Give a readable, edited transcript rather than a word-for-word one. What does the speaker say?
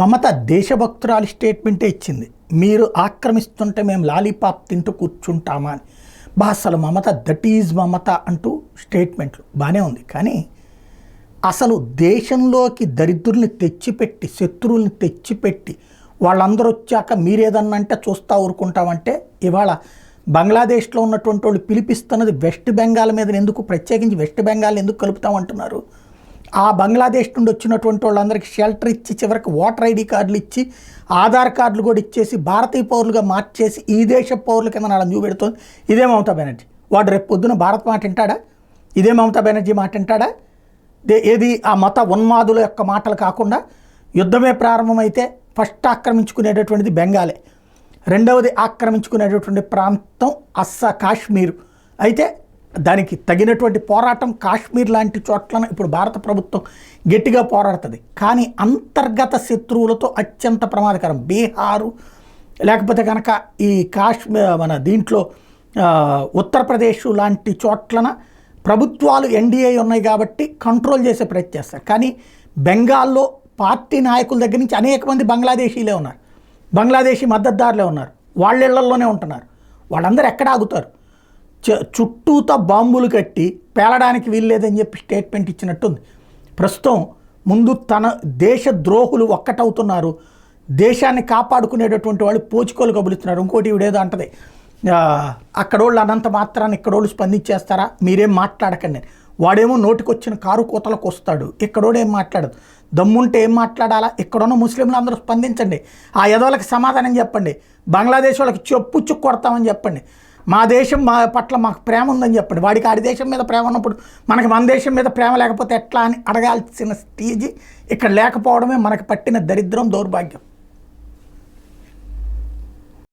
మమత దేశభక్తురాలి స్టేట్మెంటే ఇచ్చింది. మీరు ఆక్రమిస్తుంటే మేము లాలీపాప్ తింటూ కూర్చుంటామా అని. అసలు మమత దట్ ఈజ్ మమత అంటూ స్టేట్మెంట్లు బాగానే ఉంది. కానీ అసలు దేశంలోకి దరిద్రుల్ని తెచ్చిపెట్టి, శత్రువుల్ని తెచ్చిపెట్టి, వాళ్ళందరూ వచ్చాక మీరేదన్నా అంటే చూస్తూ ఊరుకుంటామంటే, ఇవాళ బంగ్లాదేశ్లో ఉన్నటువంటి వాళ్ళు పిలిపిస్తున్నది వెస్ట్ బెంగాల్ మీద ఎందుకు, ప్రత్యేకించి వెస్ట్ బెంగాల్ ఎందుకు కలుపుతామంటున్నారు? ఆ బంగ్లాదేశ్ నుండి వచ్చినటువంటి వాళ్ళందరికీ షెల్టర్ ఇచ్చి, చివరికి ఓటర్ ఐడి కార్డులు ఇచ్చి, ఆధార్ కార్డులు కూడా ఇచ్చేసి, భారతీయ పౌరులుగా మార్చేసి ఈ దేశ పౌరుల కింద నాడు చూపెడుతోంది ఇదే మమతా బెనర్జీ. వాడు రేపు పొద్దున భారత్ మాట వింటాడా? ఇదే మమతా బెనర్జీ మాట వింటాడా? ఏది ఆ మత ఉన్మాదుల యొక్క మాటలు కాకుండా, యుద్ధమే ప్రారంభమైతే ఫస్ట్ ఆక్రమించుకునేటటువంటిది బెంగాలే, రెండవది ఆక్రమించుకునేటటువంటి ప్రాంతం కాశ్మీర్. అయితే దానికి తగినటువంటి పోరాటం కాశ్మీర్ లాంటి చోట్లను ఇప్పుడు భారత ప్రభుత్వం గట్టిగా పోరాడుతుంది. కానీ అంతర్గత శత్రువులతో అత్యంత ప్రమాదకరం బీహారు, లేకపోతే కనుక ఈ కాశ్మీర్ మన దీంట్లో ఉత్తరప్రదేశ్ లాంటి చోట్లన ప్రభుత్వాలు ఎన్డీఏ ఉన్నాయి కాబట్టి కంట్రోల్ చేసే ప్రయత్నం చేస్తారు. కానీ బెంగాల్లో పార్టీ నాయకుల దగ్గర నుంచి అనేక మంది బంగ్లాదేశీలే ఉన్నారు, బంగ్లాదేశీ మద్దతుదారులే ఉన్నారు, వాళ్ళ ఇళ్లలోనే ఉంటున్నారు. వాళ్ళందరూ ఎక్కడ ఆగుతారు? చుట్టూతో బాంబులు కట్టి పేలడానికి వీల్లేదని చెప్పి స్టేట్మెంట్ ఇచ్చినట్టుంది. ప్రస్తుతం ముందు తన దేశ ద్రోహులు ఒక్కటవుతున్నారు, దేశాన్ని కాపాడుకునేటటువంటి వాళ్ళు పోచుకోలు కబులుతున్నారు. ఇంకోటి ఇవిడేదో అంటది, అక్కడోళ్ళు అనంత మాత్రాన్ని ఇక్కడోళ్ళు స్పందించేస్తారా, మీరేం మాట్లాడకండి. వాడేమో నోటికొచ్చిన కారు కూతలకు వస్తాడు, ఇక్కడోడేం మాట్లాడదు. దమ్ముంటే ఏం మాట్లాడాలా? ఇక్కడున్న ముస్లింలు అందరూ స్పందించండి, ఆ ఎదవలకి సమాధానం చెప్పండి, బంగ్లాదేశ్ వాళ్ళకి చెప్పుచ్చు కొడతామని చెప్పండి, మా దేశం మా పట్ల మాకు ప్రేమ ఉందని చెప్పండి. వాడికి ఆడి దేశం మీద ప్రేమ ఉన్నప్పుడు మనకి మన దేశం మీద ప్రేమ లేకపోతే ఎట్లా అని అడగాల్సిన స్టేజ్ ఇక్కడ లేకపోవడమే మనకు పట్టిన దరిద్రం, దౌర్భాగ్యం.